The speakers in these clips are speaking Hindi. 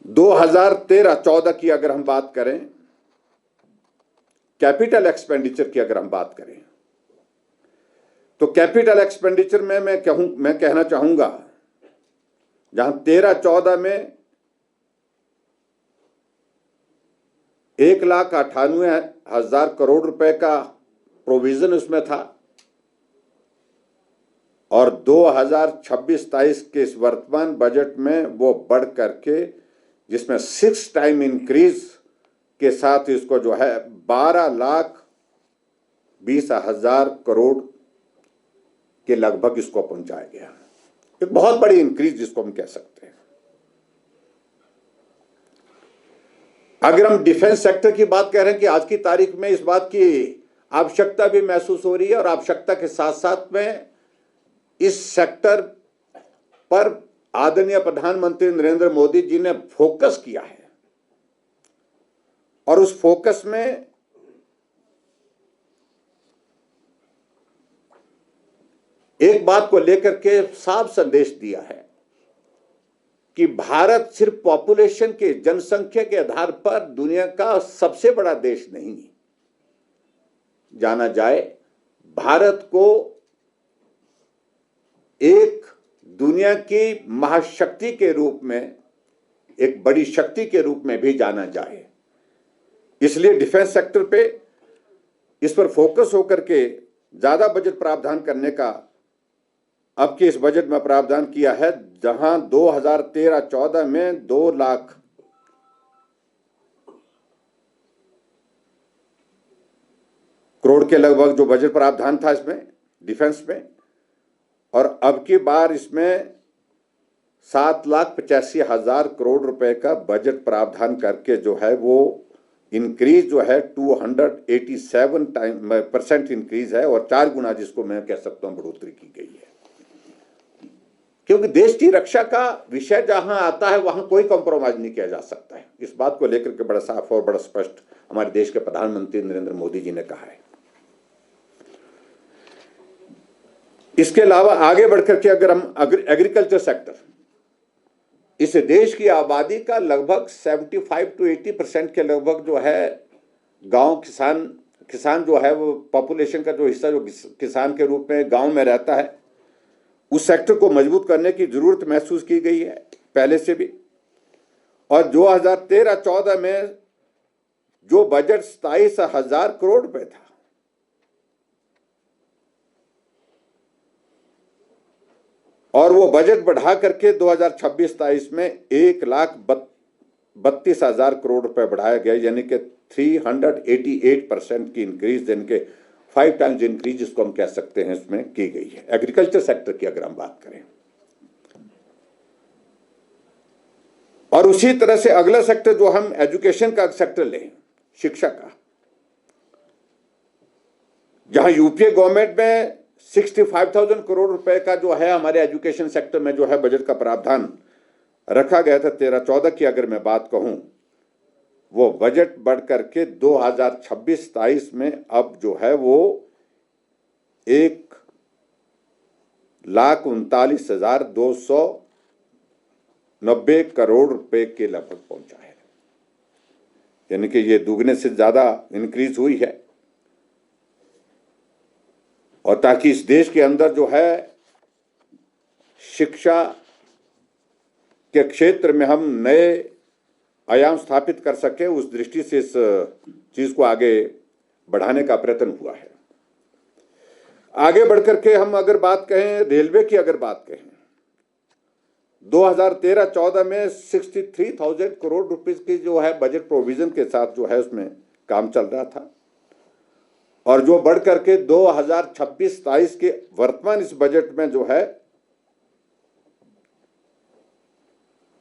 2013-14 की अगर हम बात करें, कैपिटल एक्सपेंडिचर की अगर हम बात करें, तो कैपिटल एक्सपेंडिचर में मैं कहना चाहूंगा, जहां 13-14 में 1,98,000 करोड़ रुपए का प्रोविजन उसमें था, और 2026-27 के इस वर्तमान बजट में वो बढ़ करके, जिसमें 6 टाइम इंक्रीज के साथ इसको जो है 12,20,000 करोड़ के लगभग इसको पहुंचाया गया। एक बहुत बड़ी इंक्रीज जिसको हम कह सकते हैं। अगर हम डिफेंस सेक्टर की बात कर रहे हैं कि आज की तारीख में इस बात की आवश्यकता भी महसूस हो रही है, और आवश्यकता के साथ साथ में इस सेक्टर पर आदरणीय प्रधानमंत्री नरेंद्र मोदी जी ने फोकस किया है, और उस फोकस में एक बात को लेकर के साफ संदेश दिया है कि भारत सिर्फ पॉपुलेशन के, जनसंख्या के आधार पर दुनिया का सबसे बड़ा देश नहीं जाना जाए, भारत को एक दुनिया की महाशक्ति के रूप में, एक बड़ी शक्ति के रूप में भी जाना जाए। इसलिए डिफेंस सेक्टर पे इस पर फोकस होकर के ज्यादा बजट प्रावधान करने का अब के इस बजट में प्रावधान किया है, जहां 2013-14 में 2 लाख करोड़ के लगभग जो बजट प्रावधान था इसमें डिफेंस में, और अब की बार इसमें 7,85,000 करोड़ रुपए का बजट प्रावधान करके जो है वो इंक्रीज जो है 287% इंक्रीज है, और 4 गुना जिसको मैं कह सकता हूं बढ़ोतरी की गई है। क्योंकि देश की रक्षा का विषय जहां आता है वहां कोई कॉम्प्रोमाइज नहीं किया जा सकता है। इस बात को लेकर के बड़ा साफ और बड़ा स्पष्ट हमारे देश के प्रधानमंत्री नरेंद्र मोदी जी ने कहा है। इसके अलावा आगे बढ़कर के अगर हम एग्रीकल्चर सेक्टर, इस देश की आबादी का लगभग 75 to 80% के लगभग जो है गांव किसान जो है वो पॉपुलेशन का जो हिस्सा जो किसान के रूप में गांव में रहता है, उस सेक्टर को मजबूत करने की जरूरत महसूस की गई है पहले से भी। और 2013-14 में जो बजट 27,000 करोड़ रुपए था, और वो बजट बढ़ा करके 2026-27 में 1,32,000 करोड़ रुपए बढ़ाया गया, यानी कि 388% की इंक्रीज, यानी कि 5 टाइम्स इंक्रीज जिसको हम कह सकते हैं इसमें की गई है। एग्रीकल्चर सेक्टर की अगर हम बात करें, और उसी तरह से अगला सेक्टर जो हम एजुकेशन का सेक्टर लें, शिक्षा का, जहां यूपीए गवर्नमेंट में 65,000 करोड़ रुपए का जो है हमारे एजुकेशन सेक्टर में जो है बजट का प्रावधान रखा गया था 13-14 की अगर मैं बात कहूं, वो बजट बढ़ करके 2026-27 में अब जो है वो 1,39,290 करोड़ रुपए के लगभग पहुंचा है, यानी कि ये दुगने से ज्यादा इंक्रीज हुई है। और ताकि इस देश के अंदर जो है शिक्षा के क्षेत्र में हम नए आयाम स्थापित कर सके, उस दृष्टि से इस चीज को आगे बढ़ाने का प्रयत्न हुआ है। आगे बढ़कर के हम अगर बात कहें रेलवे की, अगर बात कहें 2013-14 में 63,000 करोड़ रुपए की जो है बजट प्रोविजन के साथ जो है उसमें काम चल रहा था, और जो बढ़ करके 2026-27 के वर्तमान इस बजट में जो है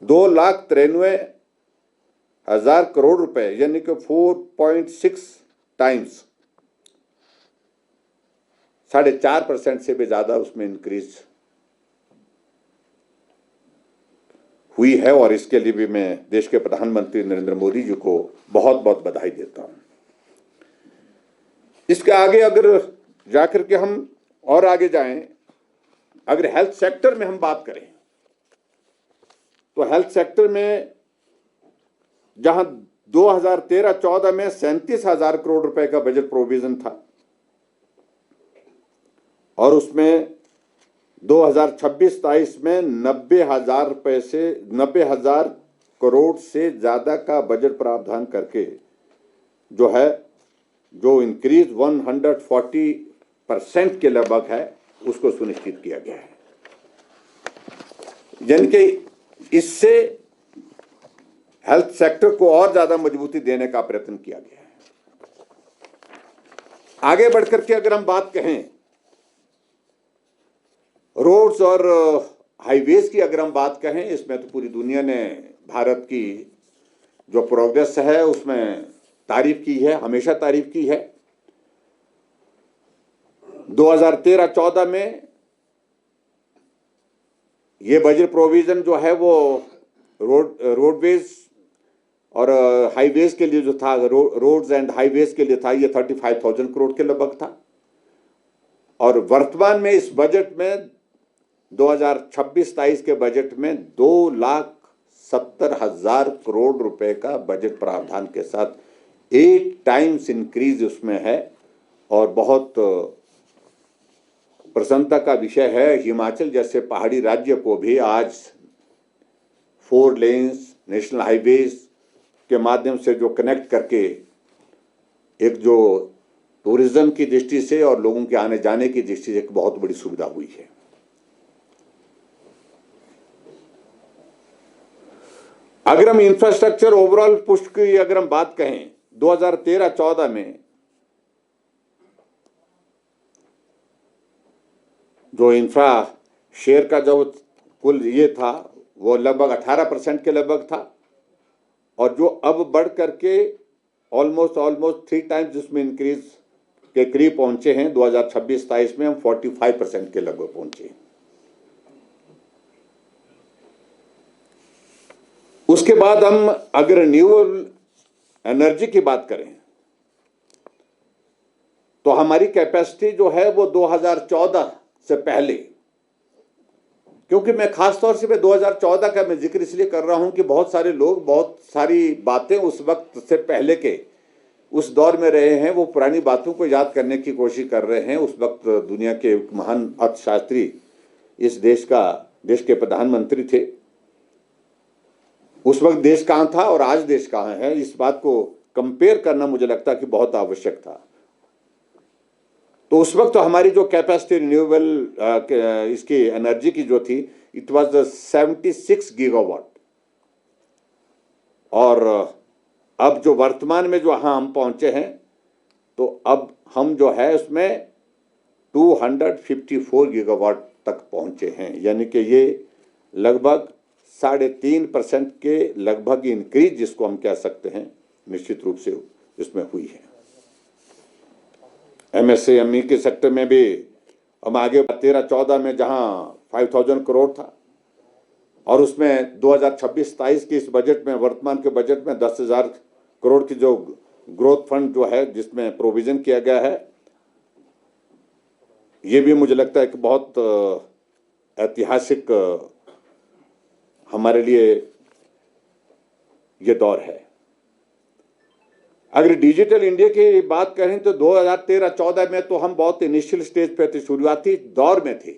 2,93,000 करोड़ रुपए, यानी कि 4.6 टाइम्स, 4.5% से भी ज्यादा उसमें इंक्रीज हुई है। और इसके लिए भी मैं देश के प्रधानमंत्री नरेंद्र मोदी जी को बहुत बहुत बधाई देता हूं। इसके आगे अगर जाकर के हम और आगे जाएं, अगर हेल्थ सेक्टर में हम बात करें, तो हेल्थ सेक्टर में जहां 2013-14 में 37,000 करोड़ रुपए का बजट प्रोविजन था और उसमें 2026-27 में 90,000 करोड़ से ज्यादा का बजट प्रावधान करके जो इंक्रीज 140% के लगभग है उसको सुनिश्चित किया गया है। यानी कि इससे हेल्थ सेक्टर को और ज्यादा मजबूती देने का प्रयत्न किया गया है। आगे बढ़कर के अगर हम बात कहें रोड्स और हाईवेज की, अगर हम बात कहें, इसमें तो पूरी दुनिया ने भारत की जो प्रोग्रेस है उसमें तारीफ की है, हमेशा तारीफ की है। 2013-14 में ये बजट प्रोविजन जो है वो रोडवेज और हाईवेज के लिए जो था, रोड्स एंड हाईवेज के लिए था, ये 35,000 करोड़ के लगभग था। और वर्तमान में इस बजट में 2026-27 के बजट में 2,70,000 करोड़ रुपए का बजट प्रावधान के साथ 8 टाइम्स इंक्रीज उसमें है। और बहुत प्रसन्नता का विषय है, हिमाचल जैसे पहाड़ी राज्य को भी आज 4 लेन्स नेशनल हाईवेज के माध्यम से जो कनेक्ट करके एक जो टूरिज्म की दृष्टि से और लोगों के आने जाने की दृष्टि से एक बहुत बड़ी सुविधा हुई है। अगर हम इंफ्रास्ट्रक्चर ओवरऑल पुश की अगर हम बात कहें, 2013-14 में जो इंफ्रा शेयर का जो कुल ये था वो लगभग 18% के लगभग था और जो अब बढ़ करके ऑलमोस्ट 3 टाइम्स उसमें इंक्रीज के करीब पहुंचे हैं। 2026-27 में हम 45% के लगभग पहुंचे। उसके बाद हम अगर रिन्यूएबल एनर्जी की बात करें तो हमारी कैपेसिटी जो है वो 2014 से पहले, क्योंकि मैं खास तौर से 2014 का मैं जिक्र इसलिए कर रहा हूं कि बहुत सारे लोग बहुत सारी बातें उस वक्त से पहले के उस दौर में रहे हैं, वो पुरानी बातों को याद करने की कोशिश कर रहे हैं। उस वक्त दुनिया के महान अर्थशास्त्री इस देश के प्रधानमंत्री थे। उस वक्त देश कहां था और आज देश कहां है, इस बात को कंपेयर करना मुझे लगता कि बहुत आवश्यक था। तो उस वक्त तो हमारी जो कैपेसिटी रिन्यूएबल इसकी एनर्जी की जो थी, इट वाज 76 गीगावाट। और अब जो वर्तमान में जो हम पहुंचे हैं तो अब हम जो है उसमें 254 गीगावाट तक पहुंचे हैं। यानी कि ये लगभग 3.5% के लगभग इंक्रीज जिसको हम कह सकते हैं निश्चित रूप से इसमें हुई है। एमएसएमई के सेक्टर में भी हम आगे 13-14 में जहां 5,000 करोड़ था और उसमें 2026-27 के इस बजट में, वर्तमान के बजट में 10,000 करोड़ की जो ग्रोथ फंड जो है जिसमें प्रोविजन किया गया है, ये भी मुझे लगता है कि बहुत ऐतिहासिक हमारे लिए ये दौर है। अगर डिजिटल इंडिया की बात करें तो 2013-14 में तो हम बहुत इनिशियल स्टेज पे थे, शुरुआती दौर में थे।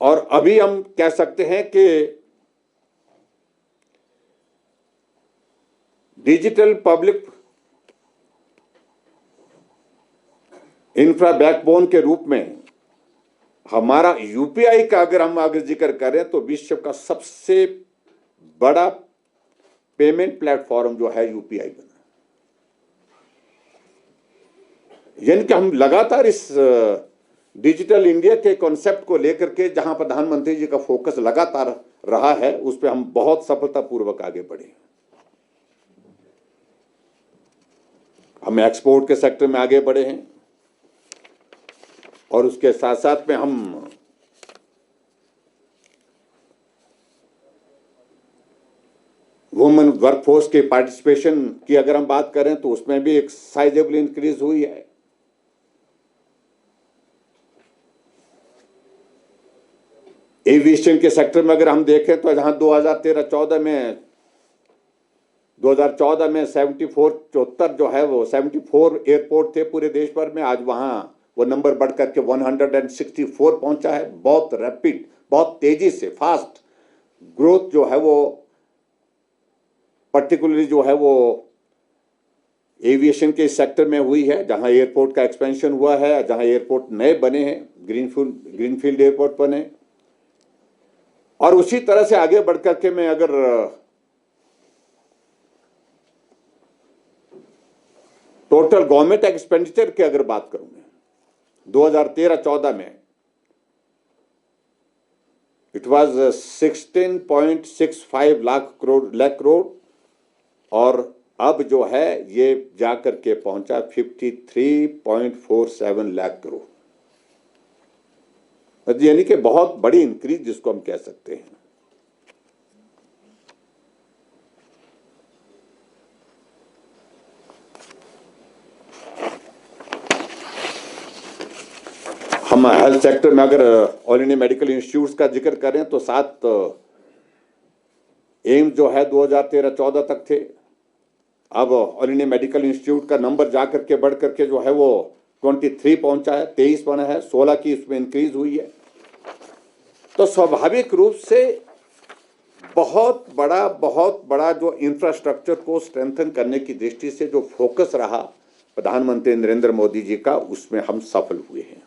और अभी हम कह सकते हैं कि डिजिटल पब्लिक इंफ्रा बैकबोन के रूप में हमारा यूपीआई का अगर हम आगे जिक्र करें तो विश्व का सबसे बड़ा पेमेंट प्लेटफॉर्म जो है यूपीआई बना। यानी कि हम लगातार इस डिजिटल इंडिया के कॉन्सेप्ट को लेकर के जहां प्रधानमंत्री जी का फोकस लगातार रहा है उस पर हम बहुत सफलतापूर्वक आगे बढ़े। हम एक्सपोर्ट के सेक्टर में आगे बढ़े हैं और उसके साथ साथ में हम वुमेन वर्कफोर्स के पार्टिसिपेशन की अगर हम बात करें तो उसमें भी एक साइजेबल इंक्रीज हुई है। एविएशन के सेक्टर में अगर हम देखें तो जहां 2013-14 में 74 जो है वो 74 एयरपोर्ट थे पूरे देश भर में, आज वहां वो नंबर बढ़कर के 164 पहुंचा है। बहुत रैपिड, बहुत तेजी से फास्ट ग्रोथ जो है वो पर्टिकुलरली जो है वो एविएशन के सेक्टर में हुई है, जहां एयरपोर्ट का एक्सपेंशन हुआ है, जहां एयरपोर्ट नए बने हैं, ग्रीनफील्ड एयरपोर्ट बने। और उसी तरह से आगे बढ़कर के मैं अगर टोटल गवर्नमेंट एक्सपेंडिचर की अगर बात करूं, 2013-14 में इट वाज 16.65 लाख करोड़ और अब जो है ये जाकर के पहुंचा 53.47 लाख करोड़, यानी कि बहुत बड़ी इंक्रीज जिसको हम कह सकते हैं। हम हेल्थ सेक्टर में अगर ऑल इंडिया मेडिकल इंस्टीट्यूट्स का जिक्र करें तो 7 एम्स जो है 2013-14 तक थे। अब ऑल इंडिया मेडिकल इंस्टीट्यूट का नंबर जाकर के बढ़ करके जो है वो 23 पहुंचा है, 23 बना है, 16 की इसमें इंक्रीज हुई है। तो स्वाभाविक रूप से बहुत बड़ा जो इंफ्रास्ट्रक्चर को स्ट्रेंथन करने की दृष्टि से जो फोकस रहा प्रधानमंत्री नरेंद्र मोदी जी का, उसमें हम सफल हुए हैं।